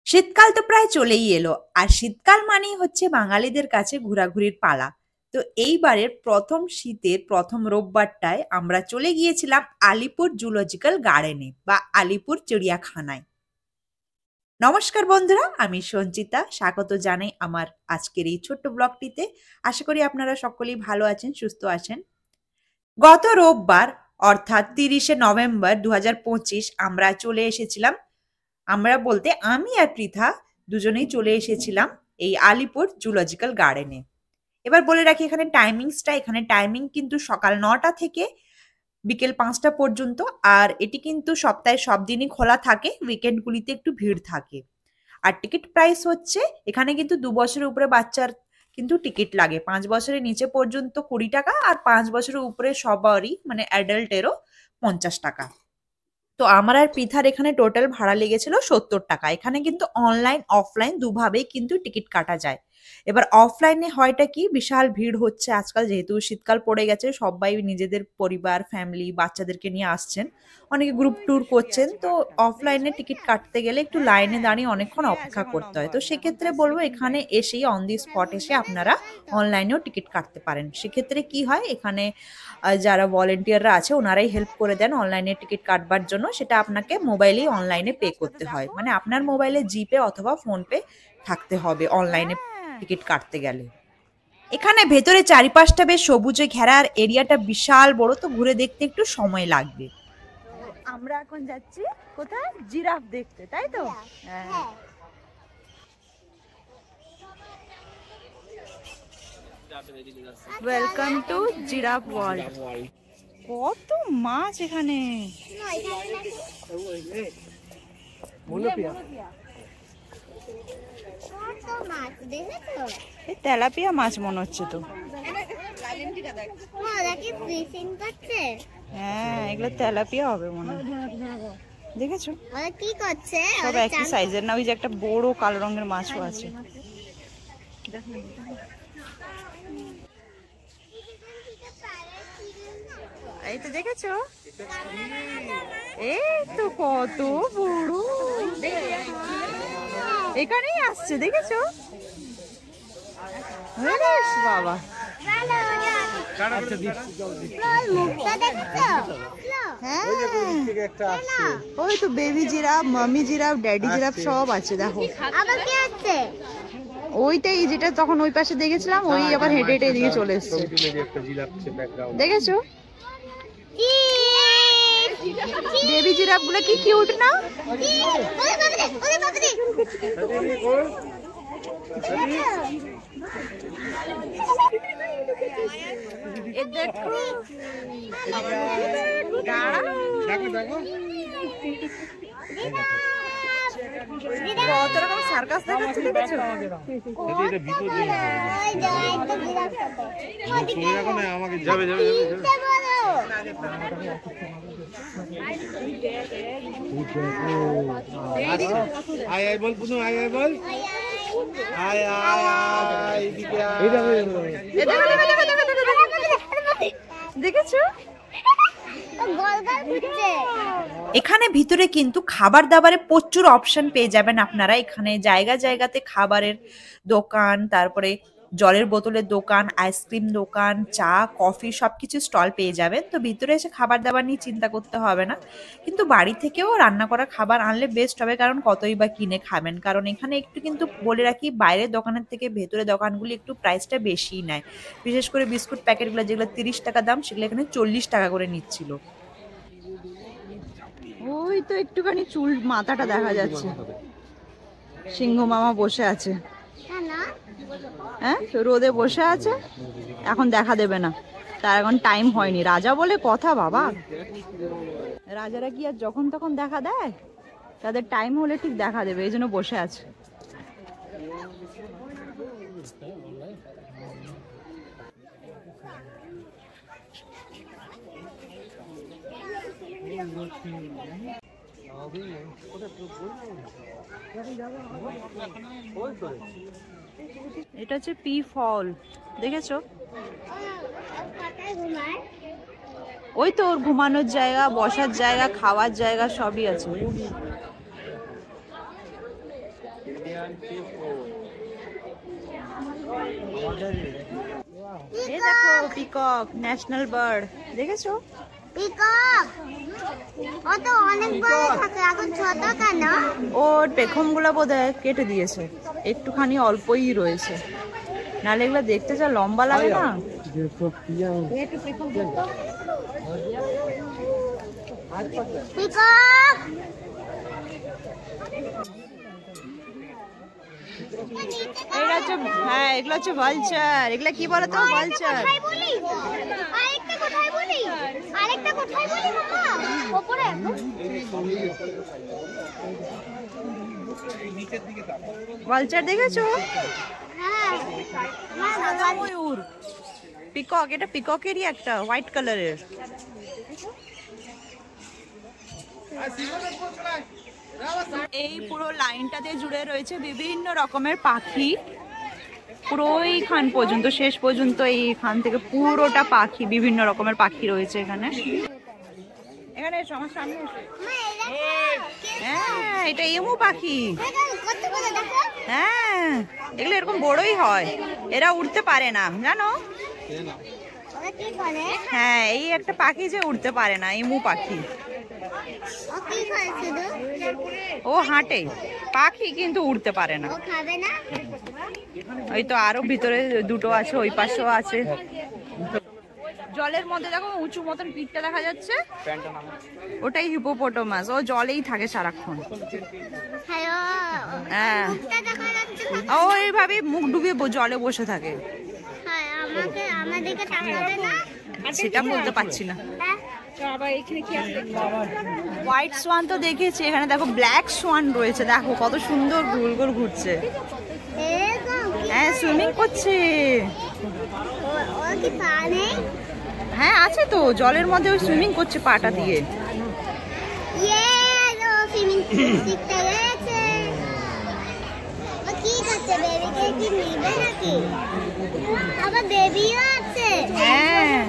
শীতকাল তো প্রায় চলেই এলো আর শীতকাল মানেই হচ্ছে বাঙালিদের কাছে ঘোরাঘুরির পালা। তো এইবারের প্রথম শীতের প্রথম রোববারটায় আমরা চলে গিয়েছিলাম আলিপুর জুলজিক্যাল গার্ডেনে বা আলিপুর চিড়িয়াখানায়। নমস্কার বন্ধুরা, আমি সঞ্চিতা, স্বাগত জানাই আমার আজকের এই ছোট্ট ব্লগটিতে। আশা করি আপনারা সকলেই ভালো আছেন, সুস্থ আছেন। গত রোববার অর্থাৎ 30শে নভেম্বর 2025 আমরা চলে এসেছিলাম, আমরা বলতে আমি আর পৃথা দুজনেই চলে এসেছিলাম এই আলিপুর জুলজিক্যাল গার্ডেনে। এবার বলে রাখি এখানে টাইমিংসটা, এখানে টাইমিং কিন্তু সকাল 9টা থেকে বিকেল 5টা পর্যন্ত। আর এটি কিন্তু সপ্তাহে সব দিনই খোলা থাকে, উইকেন্ডগুলিতে একটু ভিড় থাকে। আর টিকিট প্রাইস হচ্ছে এখানে কিন্তু 2 বছরের উপরে বাচ্চার কিন্তু টিকিট লাগে, 5 বছরের নিচে পর্যন্ত 20 টাকা, আর 5 বছরের উপরে সবারই মানে অ্যাডাল্টেরও 50 টাকা। তো আমার আর পৃথার এখানে টোটাল ভাড়া লেগেছিল 70 টাকা। এখানে কিন্তু অনলাইন অফলাইন দুভাবেই কিন্তু টিকিট কাটা যায়। এবার অফলাইনে হয়টা কি, বিশাল ভিড় হচ্ছে আজকাল, যেহেতু শীতকাল পড়ে গেছে, সবাই নিজেদের পরিবার ফ্যামিলি বাচ্চাদেরকে নিয়ে আসছেন, অনেকে গ্রুপ ট্যুর করছেন। তো অফলাইনে টিকিট কাটতে গেলে একটু লাইনে দাঁড়িয়ে অনেকক্ষণ অপেক্ষা করতে হয়। তো সেক্ষেত্রে বলবো এখানে এসেই অন দি স্পট এসে আপনারা অনলাইনেও টিকিট কাটতে পারেন। সেক্ষেত্রে কি হয়, এখানে যারা ভলেন্টিয়াররা আছে ওনারাই হেল্প করে দেন অনলাইনে টিকিট কাটবার জন্য। সেটা আপনাকে মোবাইলেই অনলাইনে পে করতে হয়, মানে আপনার মোবাইলে জিপে অথবা ফোনপে থাকতে হবে অনলাইনে টিকিট কাটতে গেলে। এখানে ভেতরে চারিপাশটা বেশ সবুজে ঘেরা, আর এরিয়াটা বিশাল বড়, তো ঘুরে দেখতে একটু সময় লাগবে। আমরা এখন যাচ্ছি কোথায়, জিরাফ দেখতে, তাই তো? হ্যাঁ। Welcome to giraffe world. কত মাছ এখানে! তেলাপিয়া মাছ মনে হচ্ছে তো। হ্যাঁ, এগুলো তেলাপিয়া হবে মনে হয়। দেখেছো কি করছে? সব একই সাইজের না? ওই যে একটা বড় কালো রঙের মাছও আছে। এই তো দেখেছো, এই তো কত বড়, এখানেই আসছে, দেখেছো? বাবা, ওই তো বেবি জিরাফ, মামি জিরাফ, ড্যাডি জিরাফ সব আছে। দেখো ওইটাই যেটা তখন ওই পাশে দেখেছিলাম, ওই আবার হেঁটে হেঁটে এদিকে চলে এসছে। দেখেছো বেবি জিরাফ গুলো কি কিউট না? কত রকম সার্কাস দেখাচ্ছে, দেখেছো? দেখেছো? এখানে ভিতরে কিন্তু খাবার দাবারের প্রচুর অপশন পেয়ে যাবেন আপনারা। এখানে জায়গা জায়গাতে খাবারের দোকান, তারপরে জলের বোতলের দোকান, আইসক্রিম দোকান, চা কফি সবকিছু স্টল পেয়ে যাবেন। তো ভিতরে এসে খাবার দাবার নিয়ে চিন্তা করতে হবে না, কিন্তু বাড়ি থেকেও রান্না করা খাবার আনলে বেস্ট হবে, কারণ কতই বা কিনে খাবেন। কারণ এখানে একটু কিন্তু বলে রাখি, বাইরের দোকানের থেকে ভেতরে দোকানগুলি একটু প্রাইসটা বেশিই নেয়। বিশেষ করে বিস্কুট প্যাকেটগুলো যেগুলো 30 টাকা দাম, সেগুলো এখানে 40 টাকা করে নিচ্ছিল। ওই তো একটুখানি চুল মাথাটা দেখা যাচ্ছে। সিংহ মামা বসে আছে, হ্যাঁ রোদে বসে আছে, এখন দেখা দেবে না, তার এখন টাইম হয়নি। রাজা বলে কথা বাবা, রাজারা কি আর যখন তখন দেখা দেয়? তাদের টাইম হলে ঠিক দেখা দেবে, এই জন্য বসে আছে। এটা হচ্ছে পি ফল, দেখেছো? ওই তো ওর ঘুমানোর জায়গা, বসার জায়গা, খাওয়ার জায়গা সবই আছে। এই দেখো পিকক, ন্যাশনাল বার্ড, দেখেছো? পিকক ও তো অনেক বড় থাকে, এখন ছোট কেন? ওর পেখমগুলো বোধহয় কেটে দিয়েছে, একটুখানি অল্পই রয়েছে, নাহলে এগুলো দেখতে যা লম্বা লাগে না। পিকক এগুলো হচ্ছে, হ্যাঁ এগুলো হচ্ছে ভালচার। এগুলো কি বলতো? ভালচার। আরেকটা কোথায় বলি? আরেকটা কোথায় বলি বাবা? উপরে ভালচার দেখেছো? হ্যাঁ সাদা ময়ূর, পিকক, এটা পিককেরই একটা হোয়াইট কালারের। এই পুরো লাইনটাতে জুড়ে রয়েছে বিভিন্ন রকমের পাখি, পুরো এইখান পর্যন্ত, শেষ পর্যন্ত এইখান থেকে পুরোটা পাখি, বিভিন্ন রকমের পাখি রয়েছে এখানে। এখানে আমার সামনে এসো। হ্যাঁ এটা এমু পাখি। কত বড় দেখো। হ্যাঁ এগুলো এরকম বড়ই হয়, এরা উড়তে পারে না জানো? ওরা কি করে? হ্যাঁ এই একটা পাখি যে উড়তে পারে না, এমু পাখি। ও কি করে শুধু? ও হাঁটে, পাখি কিন্তু উড়তে পারে না। ও খাবে না? ওই তো আরো ভিতরে দুটো আছে, ওই পাশেও আছে। জলের মধ্যে দেখো উঁচু মতন পিঠটা দেখা যাচ্ছে, ওটাই হিপোপোটামাস। ও জলেই থাকে সারাক্ষণ। হ্যালো হ্যাঁ মুখটা দেখা যাচ্ছে না? ও এইভাবে মুখ ডুবিয়ে জলে বসে থাকে। হ্যাঁ আমাদেরকে তাকাবে না? সেটা বলতে পারছি না। হ্যাঁ হোয়াইট সোয়ান তো দেখেছি, এখানে দেখো ব্ল্যাক সোয়ান রয়েছে, দেখো কত সুন্দর গোল গোল ঘুরছে। এরকম কি? হ্যাঁ সুইমিং করছে। ও কি পা নেই? হ্যাঁ আছে তো, জলের মধ্যে ওই সুইমিং করছে পাটা দিয়ে। ও সুইমিং শিখতে গেছে। ও কি করছে? বেবিকে কি নিবে নাকি? আবার বেবিও আছে। হ্যাঁ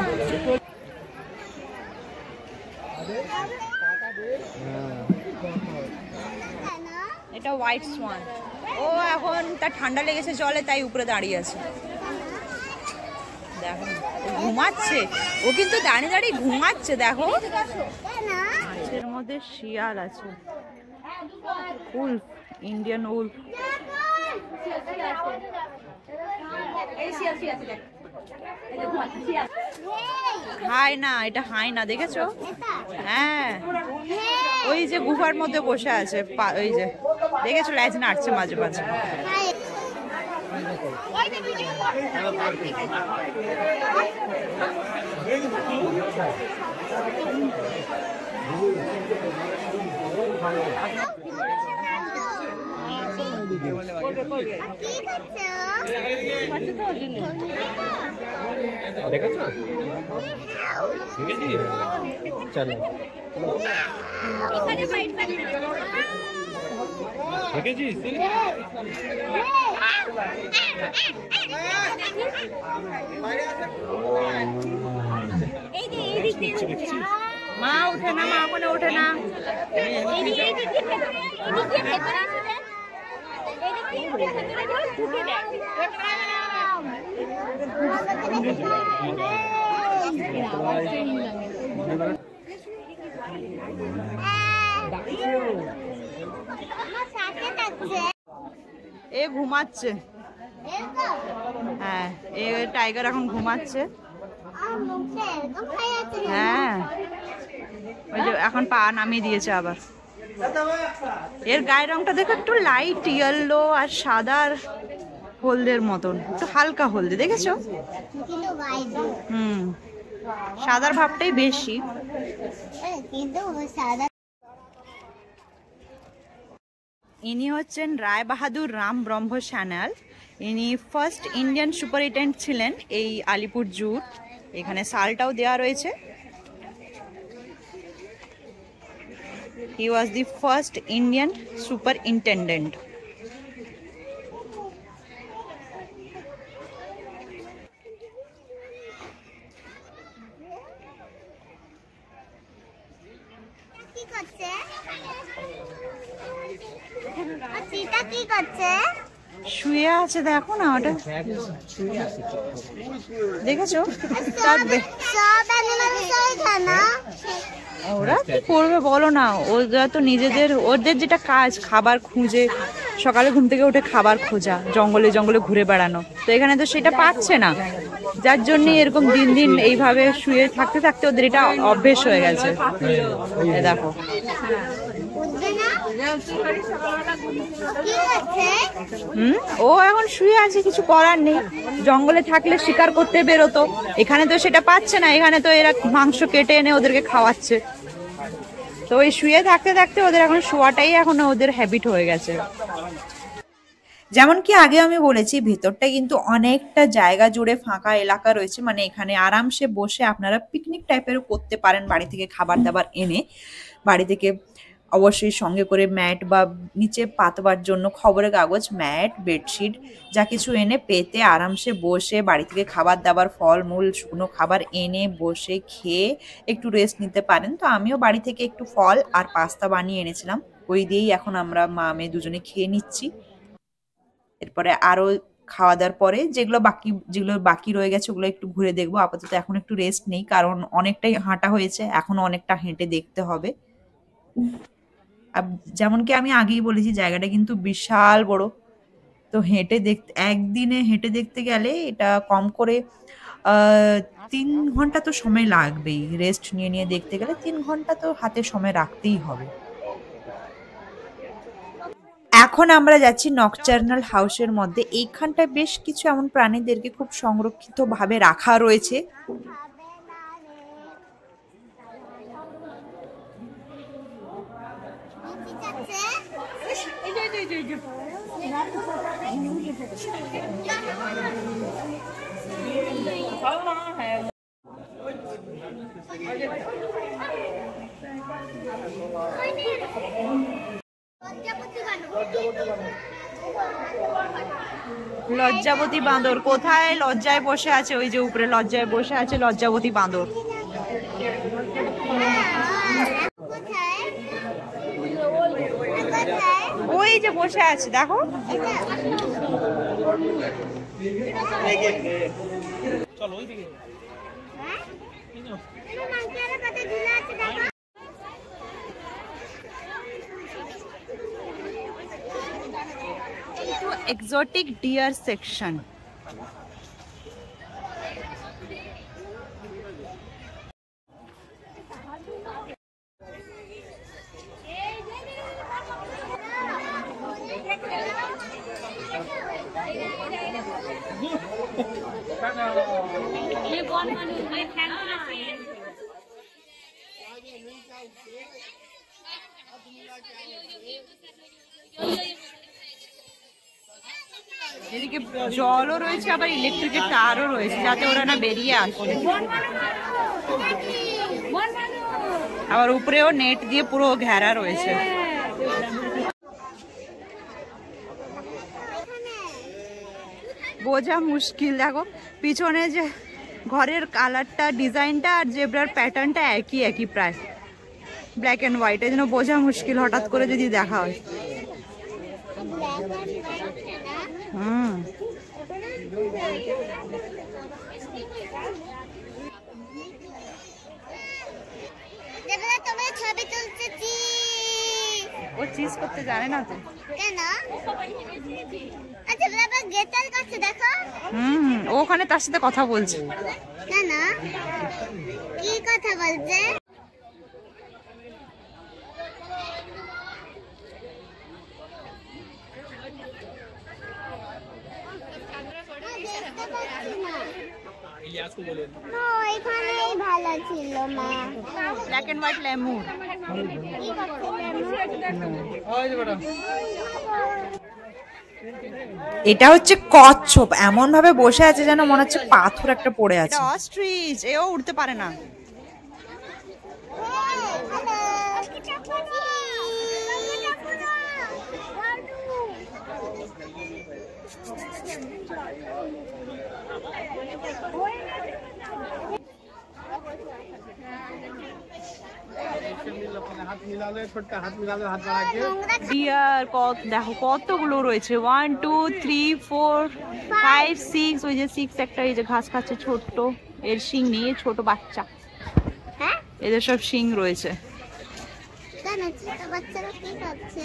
এটা হোয়াইট সোয়ান। ও এখন তার ঠান্ডা লেগেছে জলে, তাই উপরে দাঁড়িয়ে আছে। দেখো ও ঘুমাচ্ছে, ও কিন্তু দাঁড়িয়ে দাঁড়িয়ে ঘুমাচ্ছে। দেখো মাছের মধ্যে শিয়াল আছে, উলফ, ইন্ডিয়ান উলফ। হাই না, এটা হাই না, দেখেছো? হ্যাঁ ওই যে গুহার মধ্যে বসে আছে, ওই যে দেখেছো ল্যাজ নাড়ছে মাঝে মাঝে। দেখেছো? চলো দেখেছিস? মা ওঠে না, মা ওখানে ওঠে না। এ ঘুমাচ্ছে। হ্যাঁ এ টাইগার এখন ঘুমাচ্ছে। হ্যাঁ ওই যে এখন পা নামিয়ে দিয়েছে আবার। এর গায়ের রংটা দেখো একটু লাইট ইয়েলো আর সাদার হলদের মতন, একটু হালকা হলদে, দেখেছো? হুম সাদার ভাবটাই বেশি। ইনি হচ্ছেন রায় বাহাদুর রাম ব্রহ্ম সান্যাল। ইনি ফার্স্ট ইন্ডিয়ান সুপারিনটেন্ডেন্ট ছিলেন এই আলিপুর জুর। এখানে সালটাও দেওয়া রয়েছে। He was the first Indian superintendent. কি করছে? চিতা ওটা কি করছে? শুয়ে আছে, দেখো না ওটা, দেখেছো? তার সব অ্যানিমাল সবাই খায় না? ওরা কি করবে বলো না, ওরা তো নিজেদের, ওদের যেটা কাজ খাবার খুঁজে, সকালে ঘুম থেকে উঠে খাবার খোঁজা, জঙ্গলে জঙ্গলে ঘুরে বেড়ানো, তো এখানে তো সেটা পাচ্ছে না, যার জন্য এরকম দিন দিন এইভাবে শুয়ে থাকতে থাকতে ওদের এটা অভ্যেস হয়ে গেছে। এই দেখো, উঠবে না? কি করছে? ও এখন শুয়ে আছে, কিছু করার নেই, জঙ্গলে থাকলে শিকার করতে বেরোতো, এখানে তো সেটা পাচ্ছে না, এখানে তো এরা মাংস কেটে এনে ওদেরকে খাওয়াচ্ছে, তো ওই শুয়ে থাকতে থাকতে ওদের এখন শোয়াটাই এখন ওদের হ্যাবিট হয়ে গেছে। যেমন কি আগে আমি বলেছি, ভেতরটা কিন্তু অনেকটা জায়গা জুড়ে ফাঁকা এলাকা রয়েছে, মানে এখানে আরামসে বসে আপনারা পিকনিক টাইপেরও করতে পারেন, বাড়ি থেকে খাবার দাবার এনে। বাড়ি থেকে অবশ্যই সঙ্গে করে ম্যাট বা নিচে পাতবার জন্য খবরের কাগজ, ম্যাট, বেডশিট যা কিছু এনে পেতে আরামসে বসে বাড়ি থেকে খাবার দাবার, ফলমূল, শুকনো খাবার এনে বসে খেয়ে একটু রেস্ট নিতে পারেন। তো আমিও বাড়ি থেকে একটু ফল আর পাস্তা বানিয়ে এনেছিলাম, ওই দিয়েই এখন আমরা মা মেয়ে দুজনে খেয়ে নিচ্ছি। এরপরে আরো খাওয়া দাওয়ার পরে যেগুলো বাকি রয়ে গেছে ওগুলো একটু ঘুরে দেখবো। আপাতত এখন একটু রেস্ট নেই, কারণ অনেকটাই হাঁটা হয়েছে, এখনো অনেকটা হেঁটে দেখতে হবে। আর যেমন কি আমি আগেই বলেছি, জায়গাটা কিন্তু বিশাল বড়, তো একদিনে হেঁটে দেখতে গেলে এটা কম করে 3 ঘন্টা তো সময় লাগবেই। রেস্ট নিয়ে নিয়ে দেখতে গেলে 3 ঘন্টা তো হাতে সময় রাখতেই হবে। এখন আমরা যাচ্ছি নকচার্নাল হাউসের মধ্যে। এইখানটায় বেশ কিছু এমন প্রাণীদেরকে খুব সংরক্ষিত ভাবে রাখা রয়েছে। লজ্জাবতী বাঁদর কোথায়? লজ্জায় বসে আছে, ওই যে উপরে লজ্জায় বসে আছে লজ্জাবতী বাঁদর। ওই যে বসে আছে, দেখো। চলো ওইদিকে। Exotic deer section. এদিকে জলও রয়েছে, আবার ইলেকট্রিকের তারও রয়েছে, যাতে ওরা না বেরিয়ে আসে। আবার উপরেও নেট দিয়ে পুরো ঘেরা রয়েছে। বোঝা মুশকিল, দেখো পিছনে যে ঘরের কালারটা, ডিজাইনটা আর জেব্রার প্যাটার্নটা একই প্রায়, ব্ল্যাক অ্যান্ড হোয়াইট, এই জন্য বোঝা মুশকিল হঠাৎ করে যদি দেখা হয়। ও চিজ করতে জানে না তো কেন? আচ্ছা বাবা গেটের কাছে দেখো। ও ওখানে তার সাথে কথা বলছে। কেন? কি কথা বলছে? এখানেই ভালো ছিল মা। Black and white lemur. এটা হচ্ছে কচ্ছপ, এমন ভাবে বসে আছে যেন মনে হচ্ছে পাথর একটা পড়ে আছে। এটা অস্ট্রিচ, এও উঠতে পারে না। ডিয়ার কত দেখো কতগুলো রয়েছে 1 2 3 4 5 6 ওই যে 6 একটা এই যে ঘাস খাচ্ছে ছোট্ট এর শিং নিয়ে ছোট বাচ্চা হ্যাঁ এদের সব শিং রয়েছে কেন ছোট বাচ্চারা কি করছে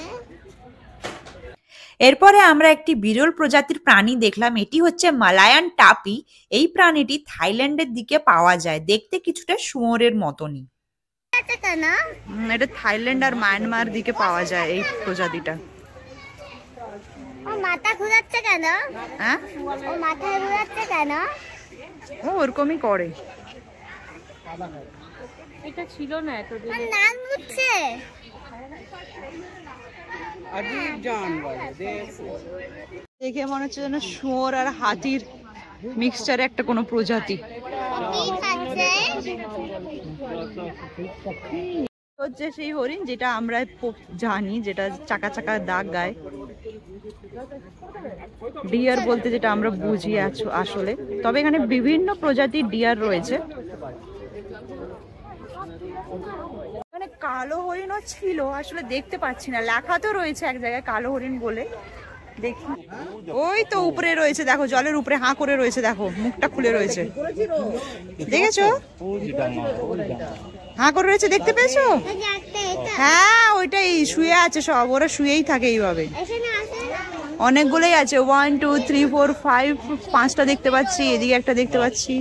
এরপরে আমরা একটি বিরল প্রজাতির প্রাণী দেখলাম, এটি হচ্ছে মালায়ান টাপি। এই প্রাণীটি থাইল্যান্ডের দিকে পাওয়া যায়, দেখতে কিছুটা শুয়োরের মতনই। এটা কেন এটা থাইল্যান্ড আর মায়ানমার দিকে পাওয়া যায় এই প্রজাতিটা। ও মাথা ঘুরাচ্ছে কেন হ্যাঁ ও মাথা ঘুরাচ্ছে কেন ও ওরকমই করে। ওর নাক মুছছে দেখে মনে হচ্ছে যেন শুয়োর আর হাতির মিক্সচার একটা কোনো প্রজাতি। কি খাচ্ছে হচ্ছে সেই হরিণ যেটা আমরা জানি, যেটা চাকা চাকা দাগ গায়ে। ডিয়ার বলতে যেটা আমরা বুঝি আসলে, তবে এখানে বিভিন্ন প্রজাতির ডিয়ার রয়েছে। এখানে কালো হরিণও ছিল, আসলে দেখতে পাচ্ছি না, লেখা তো রয়েছে এক জায়গায় কালো হরিণ বলে। দেখি ওই তো উপরে রয়েছে, দেখো জলের উপরে হাঁ করে রয়েছে, দেখো মুখটা খুলে রয়েছে, দেখেছো হাঁ করে রয়েছে, দেখতে পেয়েছো? হ্যাঁ ওইটাই শুয়ে আছে, সব ওরা শুয়েই থাকে এইভাবে। অনেকগুলোই আছে, 1 2 3 4 5 5টা দেখতে পাচ্ছি, এদিকে একটা দেখতে পাচ্ছি,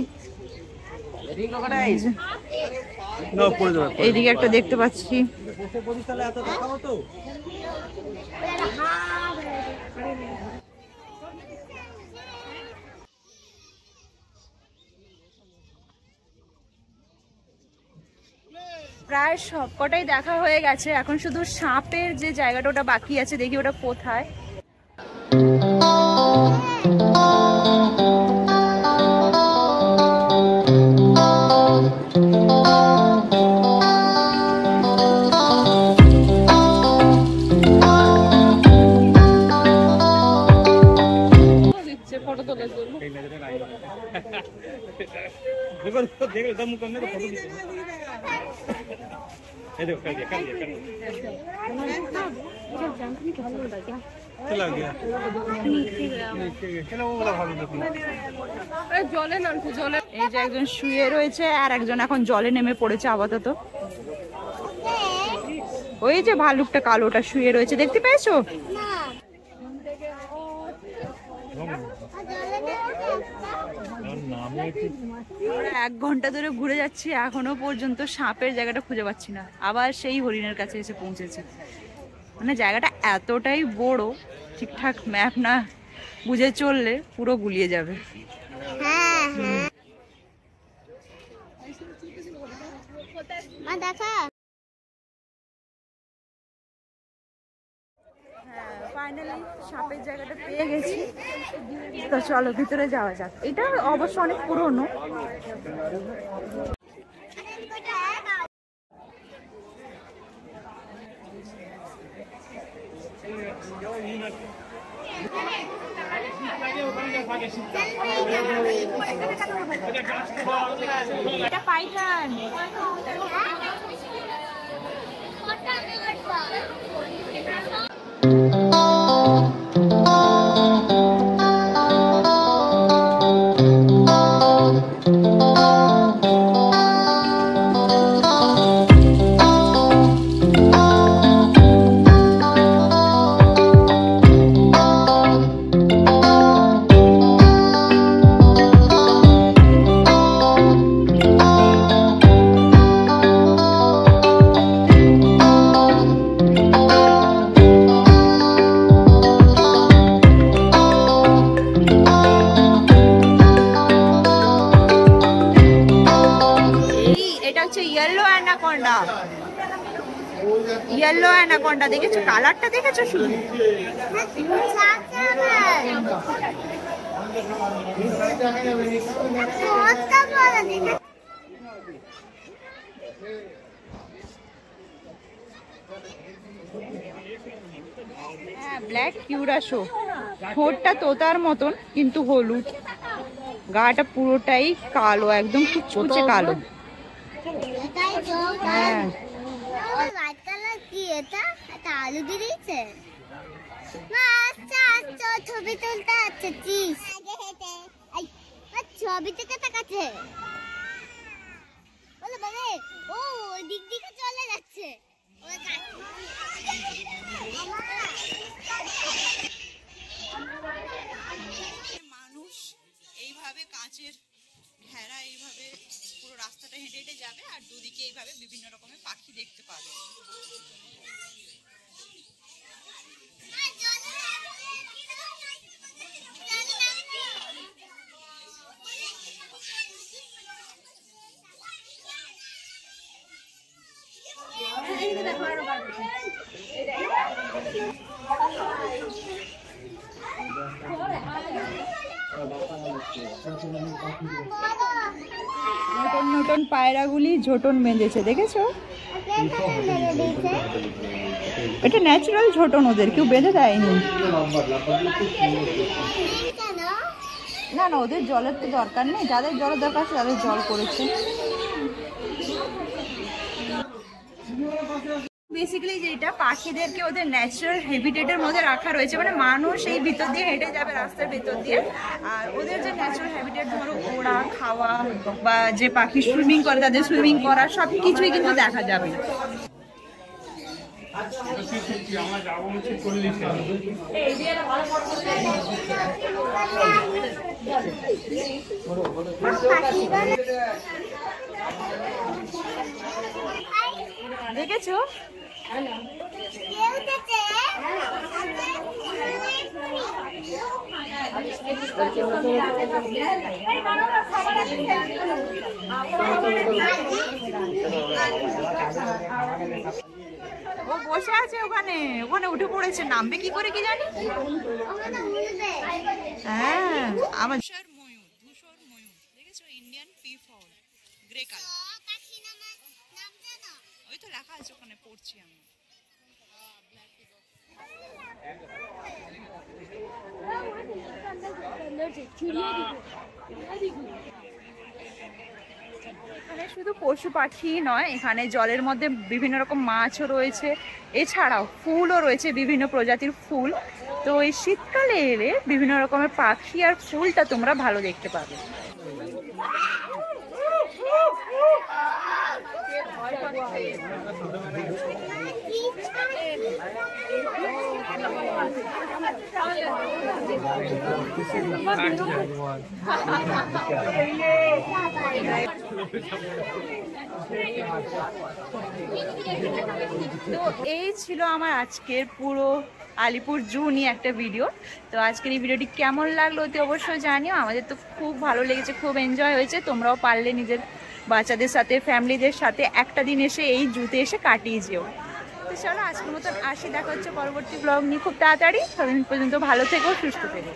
এইদিকে একটা দেখতে পাচ্ছি। প্রায় সবকটাই দেখা হয়ে গেছে, এখন শুধু সাপের যে জায়গাটা ওটা বাকি আছে, দেখি ওটা কোথায়। এই যে একজন শুয়ে রয়েছে আর একজন এখন জলে নেমে পড়েছে আপাতত। ওই যে ভালুকটা কালোটা শুয়ে রয়েছে, দেখতে পেয়েছো? 1 ঘন্টা ধরে ঘুরে যাচ্ছি, এখনো পর্যন্ত সাপের জায়গাটা খুঁজে পাচ্ছি না। আবার সেই হরিণের কাছে এসে পৌঁছেছি। মানে জায়গাটা এতটাই বড়, ঠিকঠাক ম্যাপ না বুঝে চললে পুরো গুলিয়ে যাবে। ফাইনালি সাপের জায়গাটা পেয়ে গেছি, তো চলো ভিতরে যাওয়া যাক। এটা অবশ্য অনেক পুরনো। এটা পাইথন। ইয়েলো অ্যানাকোন্ডা দেখেছো? কালারটা দেখেছো শুধু? হ্যাঁ, ব্ল্যাক কিউরাসো। ঠোঁটটা তোতার মতন কিন্তু হলুদ, গাটা পুরোটাই কালো, একদম কুচকুচে কালো। হ্যাঁ এটা? এটা আলু দিয়ে দিয়েছে? আচ্ছা আচ্ছা, ছবি তুলতে আছে চিজ। ছবি থেকে তাকাচ্ছে। বলে বাবা, ও ওই দিক দিকে চলে যাচ্ছে। মানুষ এইভাবে কাঁচের ঘেরা এইভাবে পুরো রাস্তাটা হেঁটে হেঁটে যাবে আর দুদিকে এইভাবে বিভিন্ন রকমের পাখি দেখতে পাবে। নতুন নতুন পায়রাগুলি ঝোটন বেঁধেছে, দেখেছো? এটা ন্যাচারাল ঝোটন, ওদের কেউ বেঁধে দেয়নি। না না, ওদের জলের তো দরকার নেই, যাদের জলের দরকার আছে তাদের জল করেছে। বেসিক্যালি যেটা পাখিদেরকে ওদের ন্যাচারাল হ্যাবিটেটের মধ্যে রাখা রয়েছে, মানে মানুষ এই ভিতর দিয়ে হেঁটে যাবে রাস্তার ভিতর দিয়ে, আর ওদের যে ন্যাচারাল হ্যাবিটেট, ধরো ওড়া খাওয়া বা যে পাখি সুইমিং করে তাদের সুইমিং করা সব কিছুই কিন্তু দেখা যাবে। দেখেছো? ও বসে আছে ওখানে, ওখানে উঠে পড়েছে, নামবে কি করে কি জানি। হ্যাঁ, আমার ময়ূর, ধূসর ময়ূর, দেখেছো? Indian peafowl, grey colour. ওই তো লেখা আছে ওখানে, পড়ছি আমি। এখানে শুধু পশু পাখি নয়, এখানে জলের মধ্যে বিভিন্ন রকম মাছও রয়েছে, এছাড়াও ফুলও রয়েছে, বিভিন্ন প্রজাতির ফুল। তো এই শীতকালে এলে বিভিন্ন রকমের পাখি আর ফুলটা তোমরা ভালো দেখতে পাবে। তো এই ছিল আমার আজকের পুরো আলিপুর জু নিয়ে একটা ভিডিও। তো আজকের এই ভিডিওটি কেমন লাগলো অতি অবশ্যই জানিও। আমাদের তো খুব ভালো লেগেছে, খুব এনজয় হয়েছে। তোমরাও পারলে নিজের বাচ্চাদের সাথে, ফ্যামিলিদের সাথে একটা দিন এসে এই জুতে এসে কাটিয়ে যেও। তো চলো আজকের মতন আসি, দেখা হচ্ছে পরবর্তী ব্লগ নিয়ে খুব তাড়াতাড়ি। ততদিন পর্যন্ত ভালো থেকো, সুস্থ থেকো।